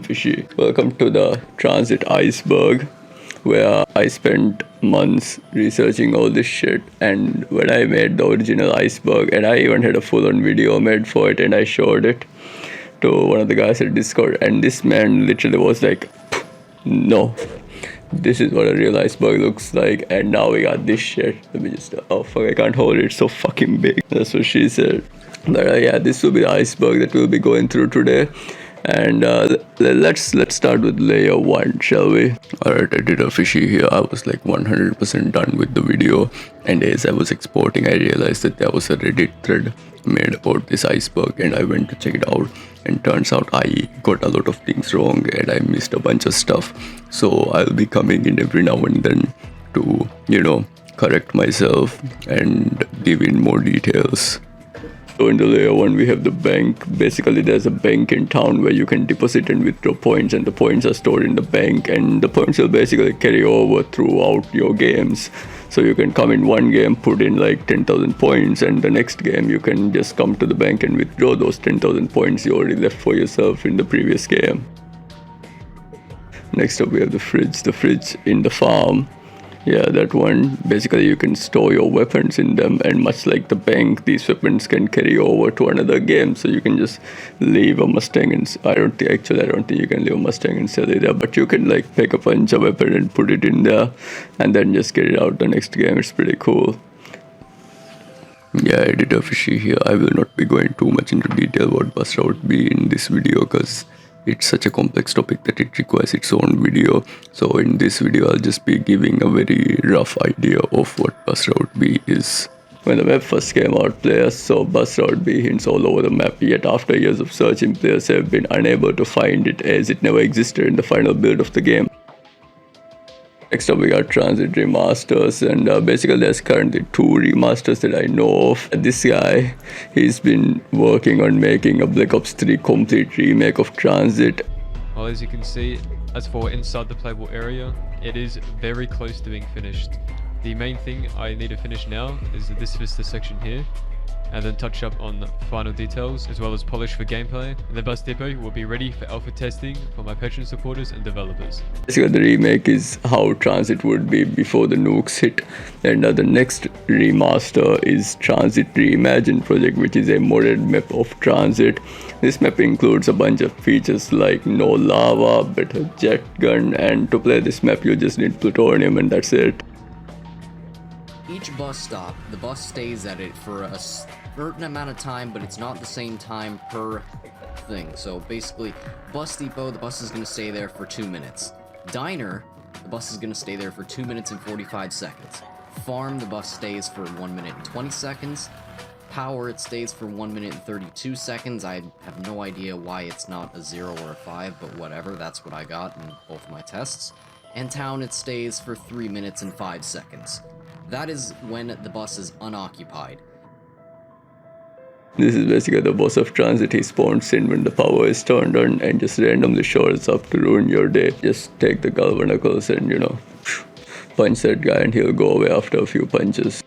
Fishie. Welcome to the Transit Iceberg, where I spent months researching all this shit. And when I made the original Iceberg, and I even had a full-on video made for it, and I showed it to one of the guys at Discord, and this man literally was like, no, this is what a real iceberg looks like, and now we got this shit. Let me just, oh fuck, I can't hold it, it's so fucking big. That's what she said. But yeah, this will be the iceberg that we'll be going through today. And let's start with layer 1, shall we? Alright, I did a Fishie here. I was like 100% done with the video, and as I was exporting, I realized that there was a Reddit thread made about this iceberg, and I went to check it out, and turns out I got a lot of things wrong and I missed a bunch of stuff. So I'll be coming in every now and then to, correct myself and give in more details. So in the layer 1 we have the bank. Basically there's a bank in town where you can deposit and withdraw points, and the points are stored in the bank, and the points will basically carry over throughout your games. So you can come in one game, put in like 10,000 points, and the next game you can just come to the bank and withdraw those 10,000 points you already left for yourself in the previous game. Next up we have the fridge in the farm. Yeah, that one. Basically you can store your weapons in them, and much like the bank, these weapons can carry over to another game. So you can just leave a Mustang, and I don't think you can leave a Mustang and sell it there, but you can like pick a bunch of weapon and put it in there and then just get it out the next game. It's pretty cool. Yeah, I did a Fishie here. I will not be going too much into detail what bus route B in this video, because it's such a complex topic that it requires its own video. So in this video I'll just be giving a very rough idea of what bus route B is. When the map first came out, players saw bus route B hints all over the map, yet after years of searching, players have been unable to find it, as it never existed in the final build of the game. Next up we got Tranzit Remasters, and basically there's currently 2 remasters that I know of. This guy, he's been working on making a Black Ops 3 complete remake of Transit. Well, as you can see, as for inside the playable area, it is very close to being finished. The main thing I need to finish now is this Vista section here, and then touch up on the final details, as well as polish for gameplay. And the bus depot will be ready for alpha testing for my patron supporters and developers. Basically the remake is how Transit would be before the nukes hit, and the next remaster is Tranzit Reimagined Project, which is a modded map of Transit. This map includes a bunch of features like no lava, better jet gun, and to play this map you just need plutonium, and that's it. Each bus stop, the bus stays at it for a certain amount of time, but it's not the same time per thing. So basically, bus depot, the bus is going to stay there for 2 minutes. Diner, the bus is going to stay there for 2 minutes and 45 seconds. Farm, the bus stays for 1 minute and 20 seconds. Power, it stays for 1 minute and 32 seconds. I have no idea why it's not a 0 or a 5, but whatever, that's what I got in both my tests. And town, it stays for 3 minutes and 5 seconds. That is when the bus is unoccupied. This is basically the boss of Transit. He spawns in when the power is turned on and just randomly shows up to ruin your day. Just take the galvanicles and, punch that guy and he'll go away after a few punches.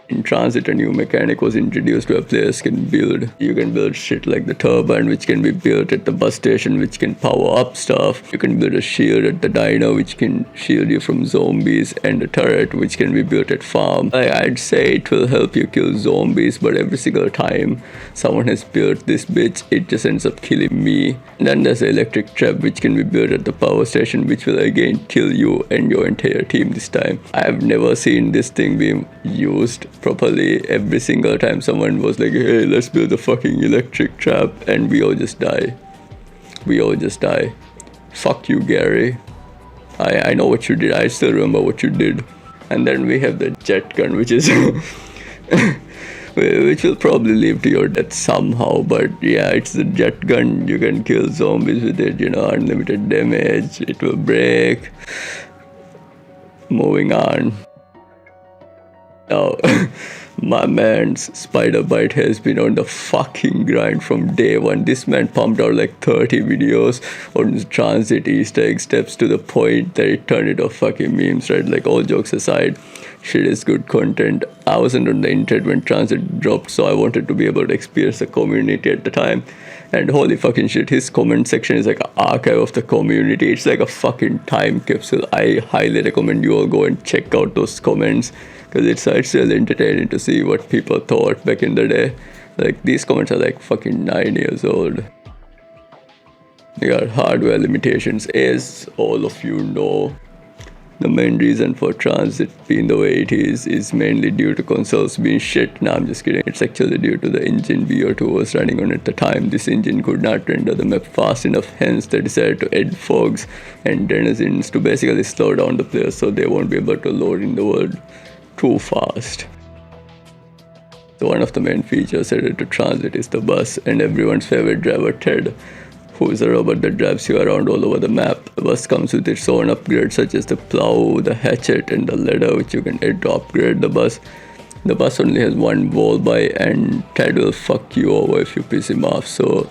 In Transit, a new mechanic was introduced where players can build. You can build shit like the turbine, which can be built at the bus station, which can power up stuff. You can build a shield at the diner, which can shield you from zombies, and a turret, which can be built at farm. I'd say it will help you kill zombies, but every single time someone has built this bitch, it just ends up killing me. And then there's the electric trap, which can be built at the power station, which will again kill you and your entire team this time. I've never seen this thing being used properly. Every single time someone was like, hey, let's build a fucking electric trap, and we all just die. Fuck you, Gary. I know what you did. I still remember what you did. And then we have the jet gun, which is which will probably lead to your death somehow, but yeah, it's the jet gun. You can kill zombies with it, unlimited damage. It will break. Moving on. Now, My man's spider bite has been on the fucking grind from day one. This man pumped out like 30 videos on Transit Easter egg steps to the point that it turned into fucking memes, right? Like, all jokes aside, shit is good content. I wasn't on the internet when Transit dropped, so I wanted to be able to experience the community at the time. And holy fucking shit, his comment section is like an archive of the community. It's like a fucking time capsule. I highly recommend you all go and check out those comments, because it's really entertaining to see what people thought back in the day. Like, these comments are like fucking 9 years old. We got hardware limitations, as all of you know. The main reason for Transit being the way it is mainly due to consoles being shit. Nah, I'm just kidding. It's actually due to the engine VO2 was running on at the time. This engine could not render the map fast enough, hence they decided to add fogs and denizens to basically slow down the players so they won't be able to load in the world too fast. So one of the main features added to Transit is the bus, and everyone's favorite driver, Ted, who is a robot that drives you around all over the map. The bus comes with its own upgrades such as the plow, the hatchet, and the ladder, which you can add to upgrade the bus. The bus only has one wall by, and Ted will fuck you over if you piss him off. So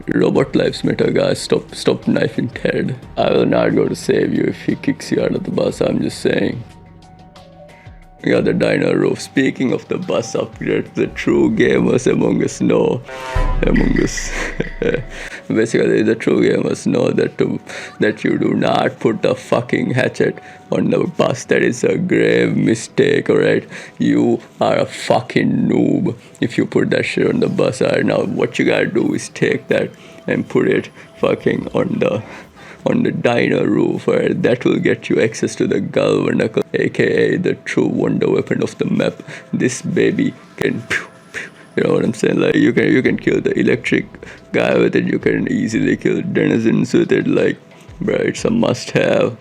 robot lives matter, guys. Stop knifing Ted. I will not go to save you if he kicks you out of the bus, I'm just saying. We got the diner roof. Speaking of the bus upgrades, the true gamers among us know. Basically, the true gamers know that you do not put the fucking hatchet on the bus. That is a grave mistake, alright? You are a fucking noob if you put that shit on the bus. Alright, now what you gotta do is take that and put it fucking on the diner roof, right? That will get you access to the Galvanacle, aka the true wonder weapon of the map. This baby can, you know what I'm saying? Like, you can kill the electric guy with it. You can easily kill denizens with it. Like, bro, it's a must-have.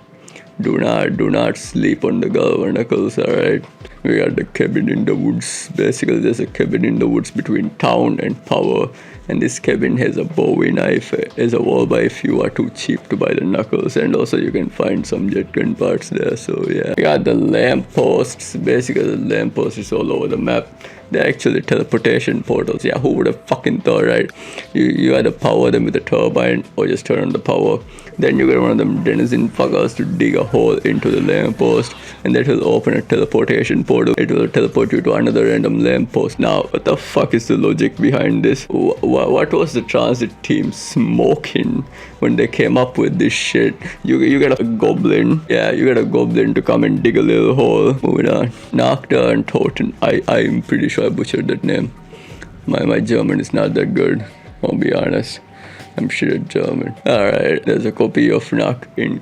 Do not sleep on the Galvanacles, alright? We got the cabin in the woods. Basically, there's a cabin in the woods between town and power. And this cabin has a Bowie knife as a wall buy if you are too cheap to buy the knuckles. And also you can find some jetgun parts there. So yeah. We got the lampposts. Basically, the lamppost is all over the map. They're actually teleportation portals. Yeah, who would have fucking thought, right? You either power them with a turbine or just turn on the power. Then you get one of them denizen fuckers to dig a hole into the lamppost, and that will open a teleportation portal. It will teleport you to another random lamppost. Now, what the fuck is the logic behind this? What was the Transit team smoking when they came up with this shit? You get a goblin. Yeah, you get a goblin to come and dig a little hole. Moving on. Nocta and Toten. I'm pretty sure I butchered that name. My German is not that good, I'll be honest. I'm shit at German. Alright, there's a copy of Nuke in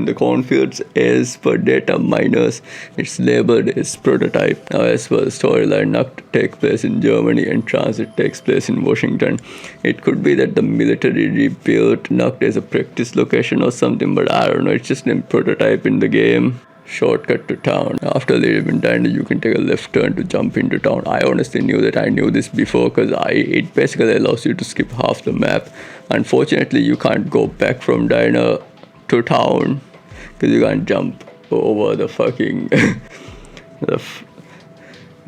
the cornfields as per data miners. It's labeled as prototype. Now, as per the storyline, Nuke takes place in Germany and Transit takes place in Washington. It could be that the military rebuilt Nuke as a practice location or something, but I don't know. It's just named prototype in the game. Shortcut to town. After leaving diner, you can take a left turn to jump into town. I honestly knew that I knew this before, because it basically allows you to skip half the map. Unfortunately, you can't go back from diner to town because you can't jump over the fucking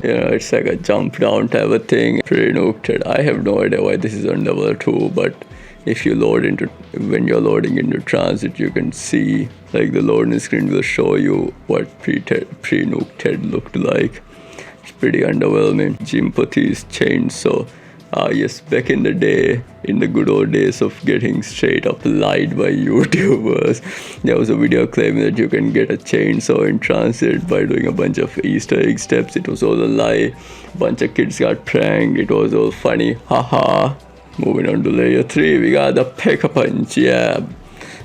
it's like a jump down type of thing. Pretty nuked. I have no idea why this is on level 2, but if you when you're loading into Transit, you can see, like, the loading screen will show you what pre-nuke Ted looked like. It's pretty underwhelming. Jimpathy's chainsaw. Yes, back in the day, in the good old days of getting straight up lied by YouTubers, there was a video claiming that you can get a chainsaw in Transit by doing a bunch of Easter egg steps. It was all a lie. Bunch of kids got pranked. It was all funny. Haha. Moving on to layer 3, we got the Pecker Punch. Yeah,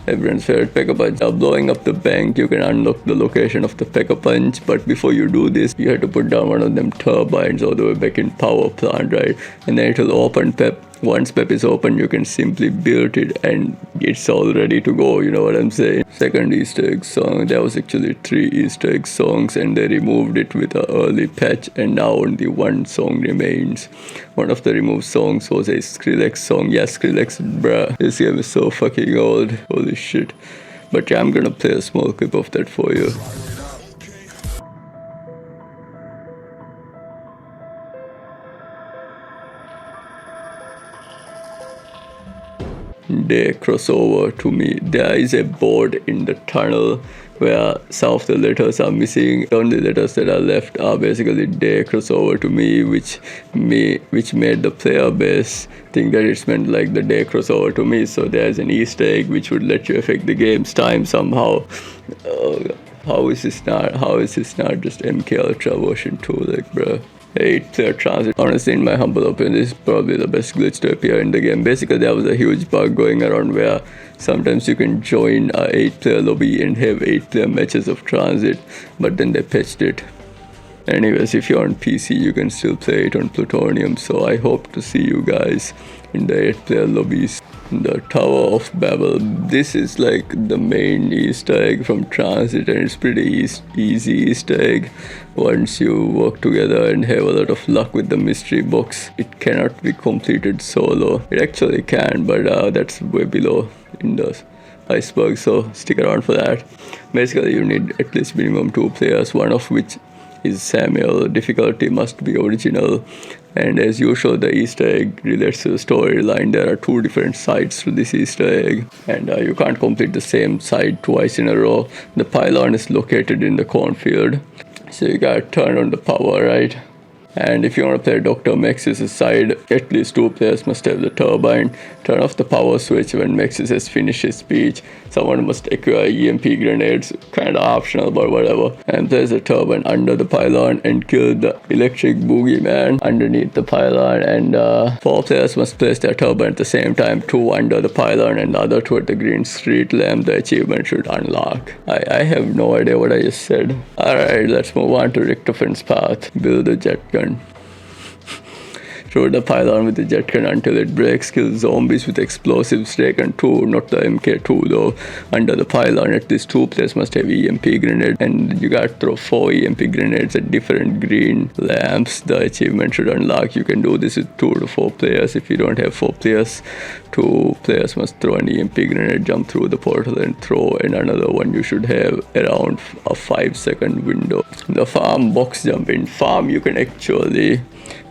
everyone's favorite Pecker Punch. Now, blowing up the bank, you can unlock the location of the Pecker Punch, but before you do this, you have to put down one of them turbines all the way back in power plant, right? And then it will open PEP. Once PEP is open, you can simply build it and it's all ready to go, you know what I'm saying? Second Easter egg song, there was actually 3 Easter egg songs and they removed it with an early patch, and now only 1 song remains. One of the removed songs was a Skrillex song. Yeah, Skrillex, bruh. This game is so fucking old. Holy shit. But yeah, I'm gonna play a small clip of that for you. day crossover to me. There is a board in the tunnel where some of the letters are missing. The only letters that are left are basically day crossover to me, which made the player base think that it's meant like the day crossover to me. So there's an Easter egg which would let you affect the game's time somehow. How is this not just MK Ultra version 2, like, bruh? 8-player transit. Honestly, in my humble opinion, this is probably the best glitch to appear in the game. Basically, there was a huge bug going around where sometimes you can join a 8-player lobby and have 8-player matches of transit, but then they patched it. Anyways, if you're on PC, you can still play it on Plutonium, so I hope to see you guys in the 8-player lobbies. The Tower of Babble. This is like the main Easter egg from Transit, and it's pretty easy Easter egg once you work together and have a lot of luck with the mystery box. It cannot be completed solo. It actually can, but that's way below in the Iceberg, so stick around for that. Basically, you need at least minimum 2 players, one of which is Samuel. Difficulty must be original, and as usual, the Easter egg relates to the storyline. There are 2 different sides to this Easter egg, and you can't complete the same side twice in a row. The pylon is located in the cornfield, so you gotta turn on the power, right? And if you want to play Dr. Max's side, at least 2 players must have the turbine. Turn off the power switch when Maxis has finished his speech. Someone must acquire EMP grenades, kinda optional but whatever. And place the turbine under the pylon and kill the electric boogeyman underneath the pylon. And 4 players must place their turbine at the same time, 2 under the pylon and the other 2 at the green street lamp. The achievement should unlock. I have no idea what I just said. Alright, let's move on to Richtofan's path. Build a jetgun. Throw the pylon with the jetgun until it breaks. Kill zombies with explosives. Taken 2, not the MK2 though. Under the pylon, at least 2 players must have EMP grenade, and you gotta throw 4 EMP grenades at different green lamps. The achievement should unlock. You can do this with 2 to 4 players. If you don't have 4 players, 2 players must throw an EMP grenade, jump through the portal and throw in another one. You should have around a 5-second window. The farm box jump. In farm, you can actually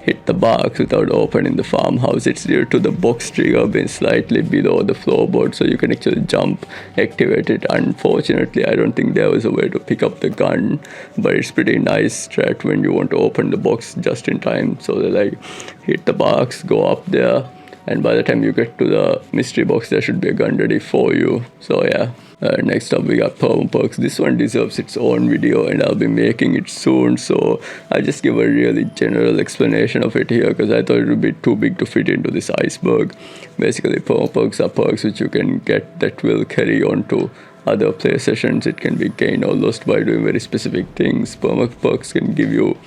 hit the box without opening the farmhouse. It's near to the box trigger being slightly below the floorboard, so you can actually jump, activate it. Unfortunately, I don't think there was a way to pick up the gun, but it's pretty nice strat when you want to open the box just in time. So they like hit the box, go up there, and by the time you get to the mystery box, there should be a gun ready for you. So yeah. Next up, we got perma perks. This one deserves its own video, and I'll be making it soon, so I'll just give a really general explanation of it here because I thought it would be too big to fit into this iceberg. Basically, perma perks are perks which you can get that will carry on to other play sessions. It can be gained or lost by doing very specific things. Perma perks can give you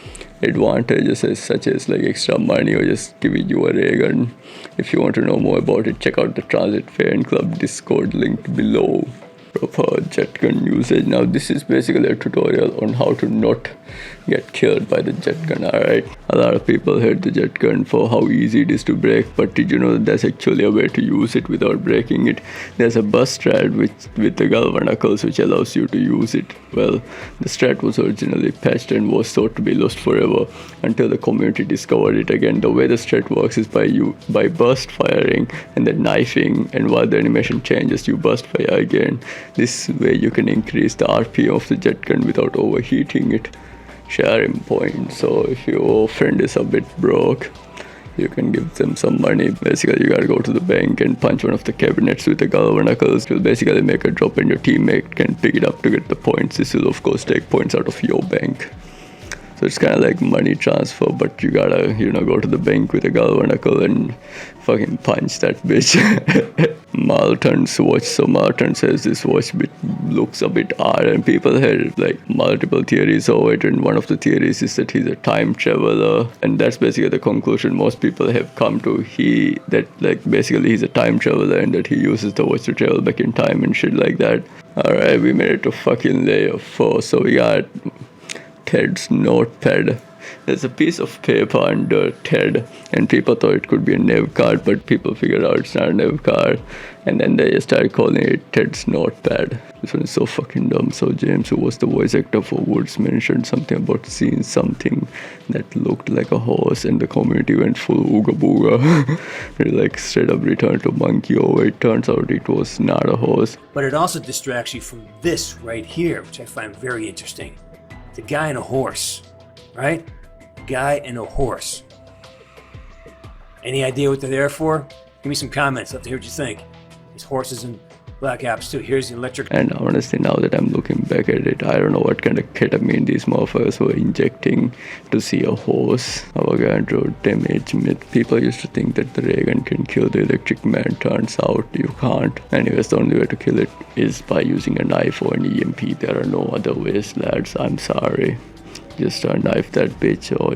advantages such as like extra money or just giving you a ray gun. If you want to know more about it, check out the Transit Fan Club Discord linked below. Proper jetgun usage. Now this is basically a tutorial on how to not get killed by the jetgun. Alright, a lot of people hate the jetgun for how easy it is to break, but did you know that there's actually a way to use it without breaking it? There's a bus strat with the galvanicles which allows you to use it. Well, the strat was originally patched and was thought to be lost forever until the community discovered it again. The way the strat works is by burst firing and then knifing, and while the animation changes you burst fire again. This way you can increase the RPM of the jetgun without overheating it. Sharing point. So if your friend is a bit broke, you can give them some money. Basically, you gotta go to the bank and punch one of the cabinets with the galvanicles. It will basically make a drop and your teammate can pick it up to get the points. This will of course take points out of your bank. So it's kind of like money transfer, but you gotta, go to the bank with a galvanicle and fucking punch that bitch. Martin's watch. So Martin says this watch looks a bit odd, and people had like multiple theories over it, and one of the theories is that he's a time traveler, and that's basically the conclusion most people have come to. Basically he's a time traveler and that he uses the watch to travel back in time and shit like that. Alright, we made it to fucking layer 4, so we got Ted's notepad. there's a piece of paper under TED, and people thought it could be a NavCard, but people figured out it's not a NavCard, and then they just started calling it TED's notepad. This one is so fucking dumb. So James, who was the voice actor for Woods, mentioned something about seeing something that looked like a horse, and the community went full ooga booga. It like straight up returned to monkey over. It turns out it was not a horse. But it also distracts you from this right here, which I find very interesting. The guy and a horse, right? The guy and a horse. Any idea what they're there for? Give me some comments. I'd love to hear what you think. There's horses and Black Ops too. Here's the electric. And honestly, now that I'm looking back at it, I don't know what kind of ketamine these motherfuckers were injecting to see a horse. Avogadro damage myth. People used to think that the ray gun can kill the electric man. Turns out you can't. Anyways, the only way to kill it is by using a knife or an EMP. There are no other ways, lads. I'm sorry. Just knife that bitch or,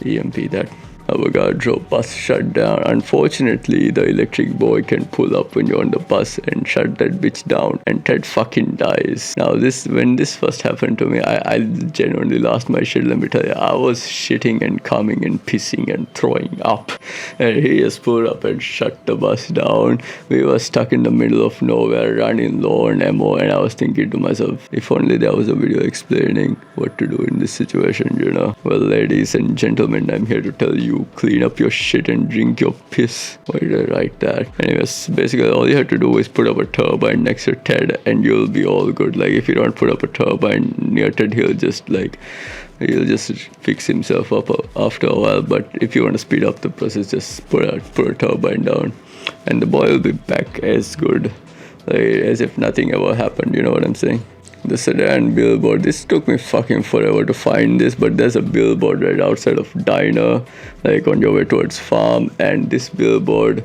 EMP that. Avogadro bus shut down. Unfortunately, the electric boy can pull up when you're on the bus and shut that bitch down, and Ted fucking dies. Now when this first happened to me, I genuinely lost my shit. Let me tell you, I was shitting and coming and pissing and throwing up, and he just pulled up and shut the bus down. We were stuck in the middle of nowhere, running low on ammo, and I was thinking to myself, if only there was a video explaining what to do in this situation, Well, ladies and gentlemen, I'm here to tell you, clean up your shit and drink your piss. Why did I write that? Anyways, basically all you have to do is put up a turbine next to Ted and you'll be all good. Like, if you don't put up a turbine near Ted, he'll just fix himself up after a while. But if you want to speed up the process, just put a turbine down and the boy will be back as good, like, as if nothing ever happened. You know what I'm saying? The sedan billboard. This took me fucking forever to find this, but there's a billboard right outside of diner, like on your way towards farm, and this billboard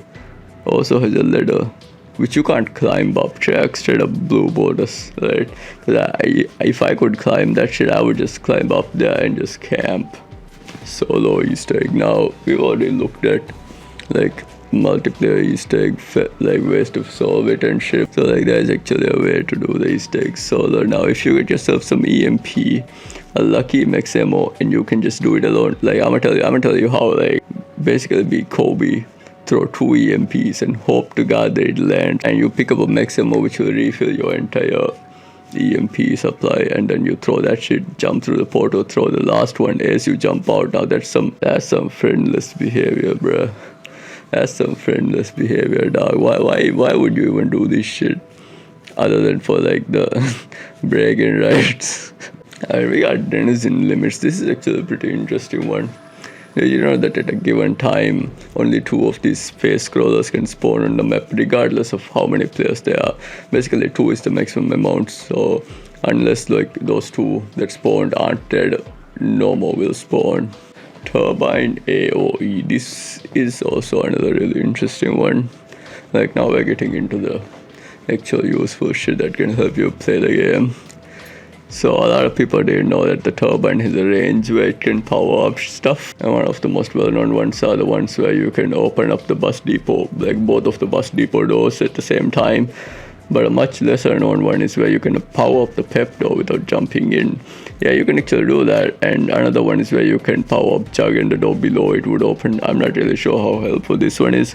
also has a ladder which you can't climb up. Check, straight up blue borders, right? If I could climb that shit, I would just climb up there and just camp. Solo Easter egg. Now we've already looked at like multiplayer Easter egg, like ways to solve it and shit. So like there's actually a way to do the Easter egg solo. Now if you get yourself some EMP, a lucky max ammo, and you can just do it alone. Like I'm gonna tell you how. Like basically be Kobe, throw 2 EMPs and hope to God that it lands, and you pick up a max ammo which will refill your entire EMP supply, and then you throw that shit, jump through the portal, throw the last one as you jump out. Now that's some friendless behavior, bruh. That's some friendless behavior, dog. Why would you even do this shit other than for like the bragging rights? We got denizen limits. This is actually a pretty interesting one. You know that at a given time, only 2 of these space scrollers can spawn on the map, regardless of how many players there are. Basically, 2 is the maximum amount. So unless like those 2 that spawned aren't dead, no more will spawn. Turbine AOE. This is also another really interesting one. Like now we're getting into the actual useful shit that can help you play the game. So a lot of people didn't know that the turbine has a range where it can power up stuff. And one of the most well-known ones are the ones where you can open up the bus depot, like both of the bus depot doors at the same time. But a much lesser known one is where you can power up the PAP door without jumping in. Yeah, you can actually do that. And another one is where you can power up Chug and the door below it would open. I'm not really sure how helpful this one is.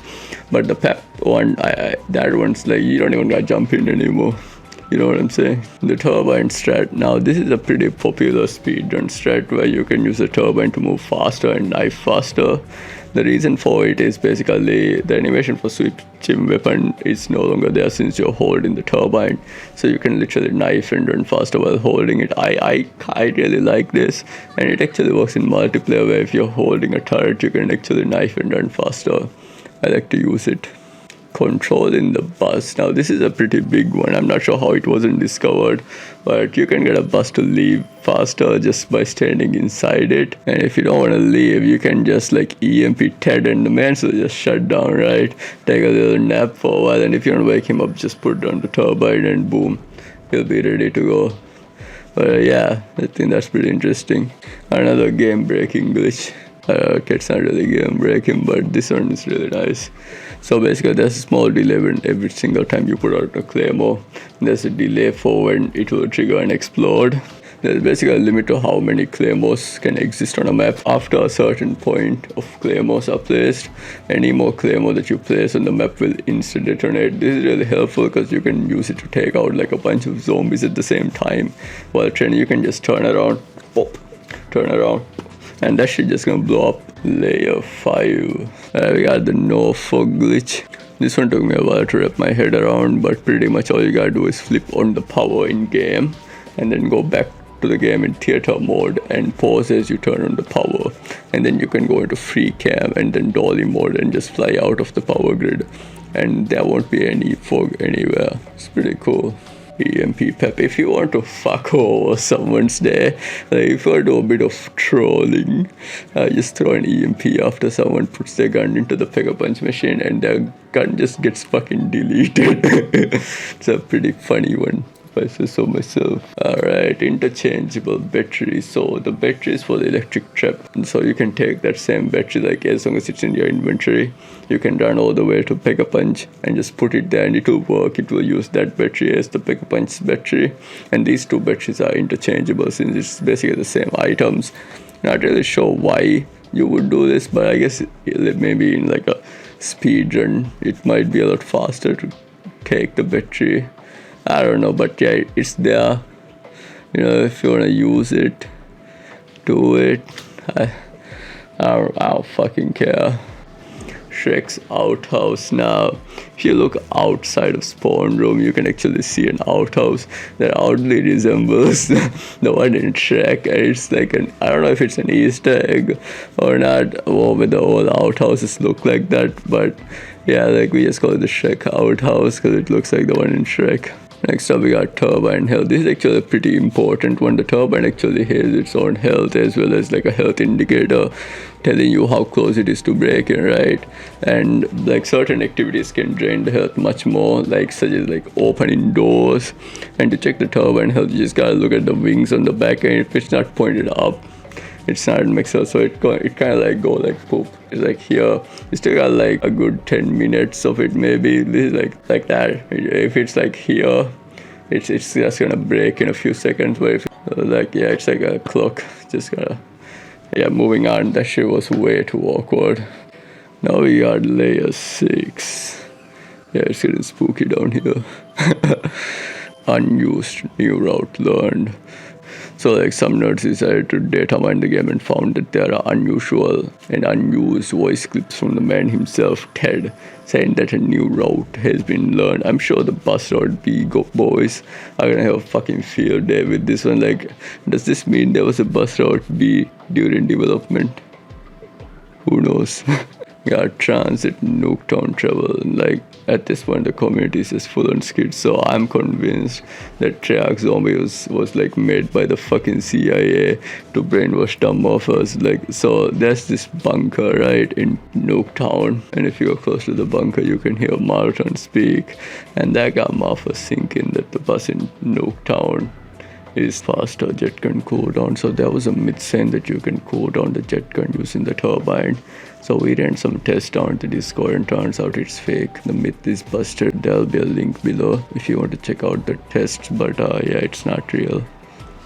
But the PAP one, that one's like you don't even gotta jump in anymore. You know what I'm saying? The Turbine Strat. Now this is a pretty popular speedrun strat where you can use a turbine to move faster and knife faster. The reason for it is basically the animation for switching weapon is no longer there since you're holding the turbine. So you can literally knife and run faster while holding it. I really like this, and it actually works in multiplayer where if you're holding a turret you can actually knife and run faster. I like to use it. Controlling the bus. Now this is a pretty big one. I'm not sure how it wasn't discovered, but you can get a bus to leave faster just by standing inside it. And if you don't want to leave, you can just like EMP Ted and the man will just shut down, right? Take a little nap for a while, and if you want to wake him up, just put down the turbine and boom, he'll be ready to go. But yeah, I think that's pretty interesting. Another game breaking glitch. It's not really game breaking, but this one is really nice. So basically there's a small delay when every single time you put out a claymore. There's a delay for when it will trigger and explode. There's basically a limit to how many claymores can exist on a map. After a certain point of claymores are placed, any more claymore that you place on the map will insta detonate. This is really helpful because you can use it to take out like a bunch of zombies at the same time. While training, you can just turn around, pop, turn around, and that shit just gonna blow up. Layer 5. We got the no fog glitch. This one took me a while to wrap my head around, but pretty much all you gotta do is flip on the power in game and then go back to the game in theater mode and pause as you turn on the power, and then you can go into free cam and then dolly mode and just fly out of the power grid, and there won't be any fog anywhere. It's pretty cool. EMP PAP. If you want to fuck over someone's day, like if you want to do a bit of trolling, just throw an EMP after someone puts their gun into the Peg-a-Punch machine and their gun just gets fucking deleted. It's a pretty funny one, if I say so myself. Alright, interchangeable battery. So the battery is for the electric trap, and so you can take that same battery, like as long as it's in your inventory, you can run all the way to Peg-a-Punch and just put it there and it will work. It will use that battery as the Peg-a-Punch battery, and these two batteries are interchangeable since it's basically the same items. Not really sure why you would do this, but I guess maybe in like a speed run it might be a lot faster to take the battery. I don't know, but yeah, it's there. You know, if you wanna use it, do it. I don't fucking care. Shrek's outhouse. Now, if you look outside of spawn room, you can actually see an outhouse that oddly resembles the one in Shrek. And it's like I don't know if it's an Easter egg or not, or whether all outhouses look like that, but yeah, like we just call it the Shrek outhouse because it looks like the one in Shrek. Next up we got Turbine Health. This is actually a pretty important one. The turbine actually has its own health as well as like a health indicator telling you how close it is to breaking, right? And like certain activities can drain the health much more, like such as like opening doors. And to check the turbine health, you just gotta look at the wings on the back, and if it's not pointed up, it's not mixed, so it kind of like go like poop. It's like here, you still got like a good 10 minutes of it maybe. This is like that. If it's like here, it's just gonna break in a few seconds. But if like yeah, it's like a clock. Just gotta yeah. Moving on. That shit was way too awkward. Now we got layer 6. Yeah, it's getting spooky down here. Unused new route learned. So like some nerds decided to data mine the game and found that there are unusual and unused voice clips from the man himself, Ted, saying that a new route has been learned. I'm sure the bus route B boys are gonna have a fucking field day with this one. Like, does this mean there was a bus route B during development? Who knows? Got Transit Nuketown travel. Like at this point the community is just full on skids, so I'm convinced that Triax Zombie was like made by the fucking CIA to brainwash dumb morphers. Like, so there's this bunker right in Nuketown, and if you go close to the bunker you can hear Marathon speak, and that got morphers thinking that the bus in Nuketown is faster Jetgun cooldown. So there was a myth saying that you can cool down the Jetgun using the turbine. So we ran some tests down the Discord and turns out it's fake. The myth is busted. There'll be a link below if you want to check out the tests, but yeah, it's not real.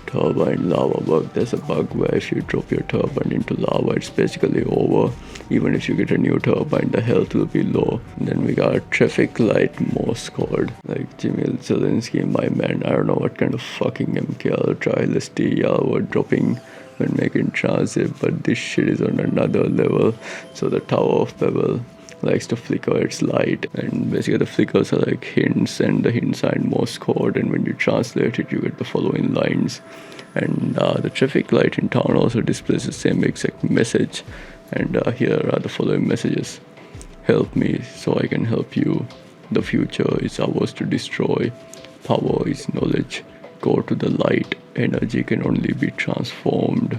Turbine lava bug. There's a bug where if you drop your turbine into lava, it's basically over. Even if you get a new turbine, the health will be low. And then we got traffic light morse code. Like Jimmy Zelensky, my man. I don't know what kind of fucking MKL trialist y'all were dropping when making Transit, but this shit is on another level. So the Tower of Babble likes to flicker its light, and basically the flickers are like hints, and the hints are in Morse code, and when you translate it you get the following lines. And the traffic light in town also displays the same exact message, and here are the following messages. Help me so I can help you. The future is ours to destroy. Power is knowledge. Go to the light. Energy can only be transformed.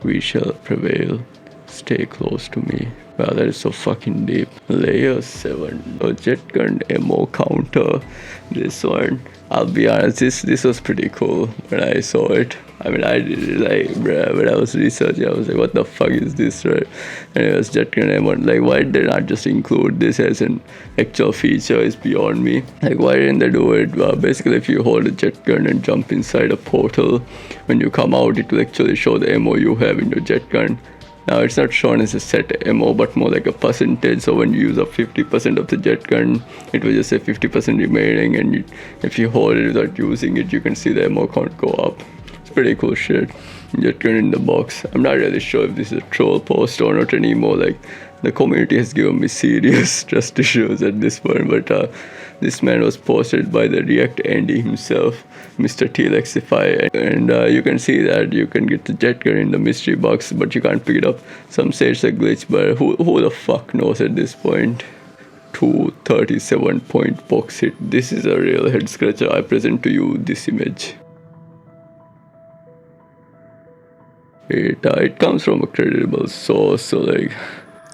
We shall prevail. Stay close to me. Wow, that is so fucking deep. Layer 7. A Jetgun ammo counter. This one. I'll be honest, this was pretty cool when I saw it. I mean, I did it like, bruh, when I was researching, I was like, what the fuck is this, right? And it was Jetgun ammo. Like, why did they not just include this as an actual feature is beyond me. Like, why didn't they do it? Basically, if you hold a Jetgun and jump inside a portal, when you come out, it will actually show the ammo you have in your Jetgun. Now it's not shown as a set ammo, but more like a percentage. So when you use up 50% of the Jetgun, it will just say 50% remaining, and if you hold it without using it, you can see the ammo count go up. It's pretty cool shit. Jetgun in the box. I'm not really sure if this is a troll post or not anymore. Like, the community has given me serious trust issues at this point, but this man was posted by the React Andy himself, Mr. Telexify, and you can see that you can get the Jetgun in the mystery box, but you can't pick it up. Some say it's a glitch, but who the fuck knows at this point? 237 point box hit. This is a real head scratcher. I present to you this image. It comes from a credible source, so like,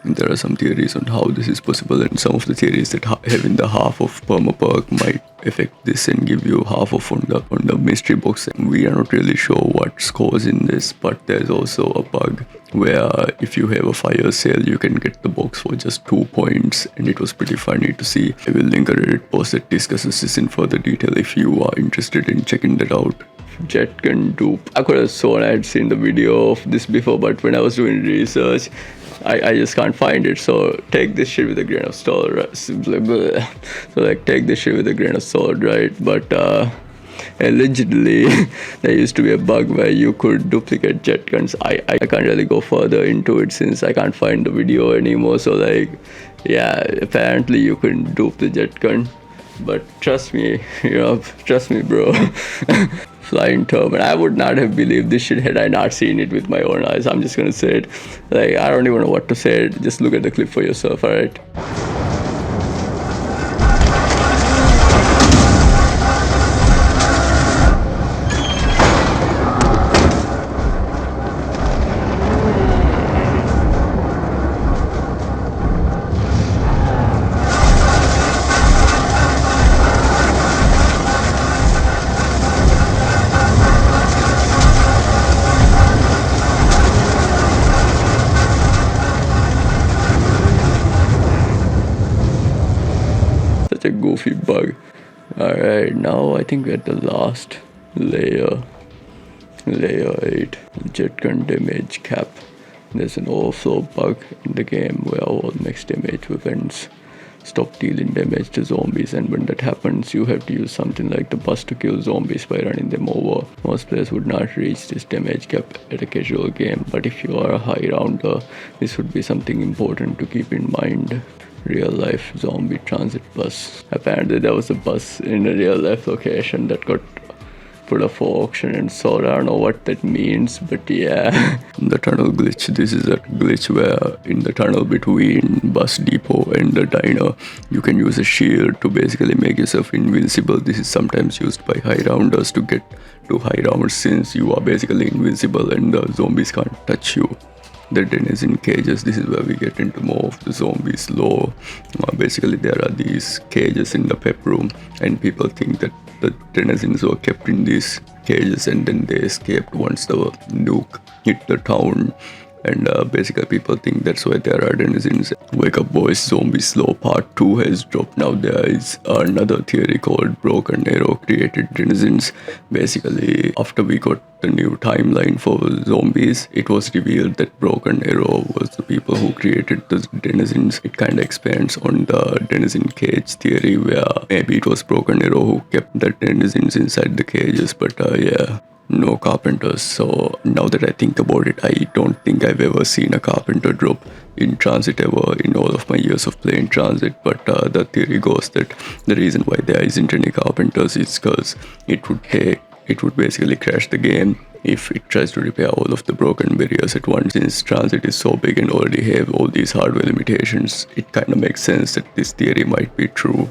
there are some theories on how this is possible, and some of the theories that having the half of permaperk might affect this and give you half of on the mystery box. We are not really sure what's causing this, but there's also a bug where if you have a fire sale, you can get the box for just 2 points, and it was pretty funny to see. I will link a Reddit post that discusses this in further detail if you are interested in checking that out. Jetgun DUPE. I could have sworn I had seen the video of this before, but when I was doing research, I just can't find it. So take this shit with a grain of salt, right? So like, take this shit with a grain of salt, right? But allegedly there used to be a bug where you could duplicate Jetguns. I can't really go further into it since I can't find the video anymore. So like, yeah, apparently you can dupe the Jetgun, but trust me, trust me, bro. Flying Turbine. I would not have believed this shit had I not seen it with my own eyes. I'm just gonna say it. Like, I don't even know what to say. Just look at the clip for yourself, alright? A goofy bug. Alright, now I think we're at the last layer. Layer 8. Jetgun damage cap. There's an overflow bug in the game where all next damage weapons stop dealing damage to zombies, and when that happens, you have to use something like the bus to kill zombies by running them over. Most players would not reach this damage cap at a casual game, but if you are a high rounder, this would be something important to keep in mind. Real life zombie transit bus. Apparently there was a bus in a real life location that got put up for auction and sold. I don't know what that means, but yeah. The tunnel glitch. This is a glitch where in the tunnel between bus depot and the diner, you can use a shield to basically make yourself invincible. This is sometimes used by high rounders to get to high rounds, since you are basically invincible and the zombies can't touch you. The denizen cages. This is where we get into more of the zombies lore. Basically, there are these cages in the PAP room, and people think that the denizens were kept in these cages and then they escaped once the nuke hit the town. And basically people think that's why there are denizens. Wake up boys, zombie slow part 2 has dropped. Now there is another theory called Broken Arrow created denizens. Basically, after we got the new timeline for zombies, it was revealed that Broken Arrow was the people who created the denizens. It kind of expands on the denizen cage theory, where maybe it was Broken Arrow who kept the denizens inside the cages, but yeah. No carpenters. So now that I think about it, I don't think I've ever seen a carpenter drop in Transit ever in all of my years of playing Transit. But the theory goes that the reason why there isn't any carpenters is because it would basically crash the game if it tries to repair all of the broken barriers at once. Since Transit is so big and already have all these hardware limitations, it kind of makes sense that this theory might be true.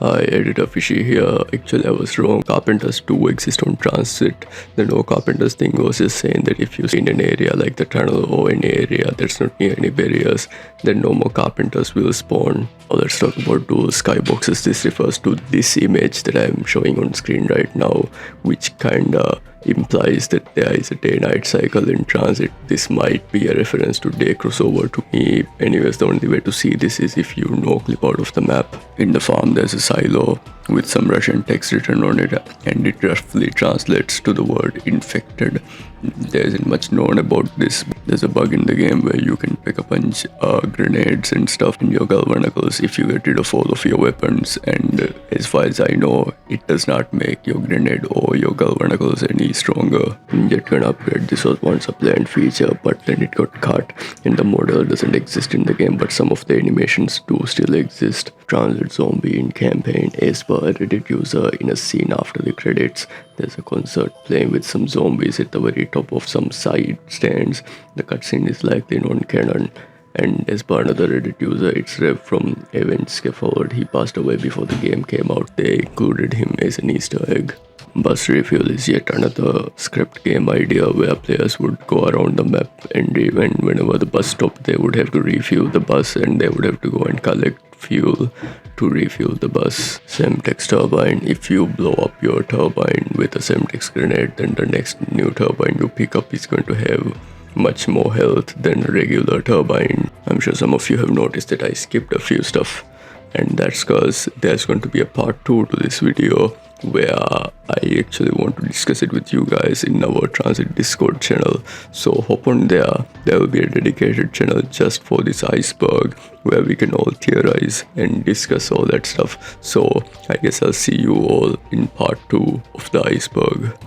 Hi, editor Fishie here. Actually, I was wrong. Carpenters do exist on Transit. The no carpenters thing was just saying that if you're in an area like the tunnel or any area that's not near any barriers, then no more carpenters will spawn. Now let's talk about those skyboxes. This refers to this image that I'm showing on screen right now, which kinda implies that there is a day-night cycle in Transit. This might be a reference to day crossover to me. Anyways, the only way to see this is if you no-clip out of the map. In the farm there's a silo with some Russian text written on it, and it roughly translates to the word infected. There isn't much known about this. There's a bug in the game where you can pick a bunch grenades and stuff in your galvanicles if you get rid of all of your weapons, and as far as I know, it does not make your grenade or your galvanicles any stronger. In Jetgun Upgrade, this was once a planned feature, but then it got cut, and the model doesn't exist in the game, but some of the animations do still exist. Transit Zombie in campaign, as per a Reddit user, in a scene after the credits, there's a concert playing with some zombies at the very top of some side stands. The cutscene is likely non-canon, and as per another Reddit user, it's Rev from Event Scaffold. He passed away before the game came out. They included him as an Easter egg. Bus refuel is yet another script game idea where players would go around the map, and even whenever the bus stopped, they would have to refuel the bus, and they would have to go and collect fuel to refuel the bus. Semtex turbine. If you blow up your turbine with a Semtex grenade, then the next new turbine you pick up is going to have much more health than a regular turbine. I'm sure some of you have noticed that I skipped a few stuff, and that's because there's going to be a part 2 to this video where I actually want to discuss it with you guys in our Transit Discord channel. So hop on there. There will be a dedicated channel just for this Iceberg where we can all theorize and discuss all that stuff. So I guess I'll see you all in part 2 of the Iceberg.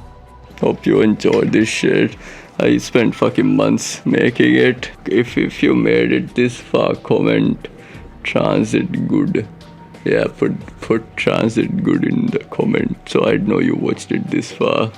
Hope you enjoyed this shit. I spent fucking months making it. If you made it this far, comment Transit good. Yeah, put Transit good in the comment so I'd know you watched it this far.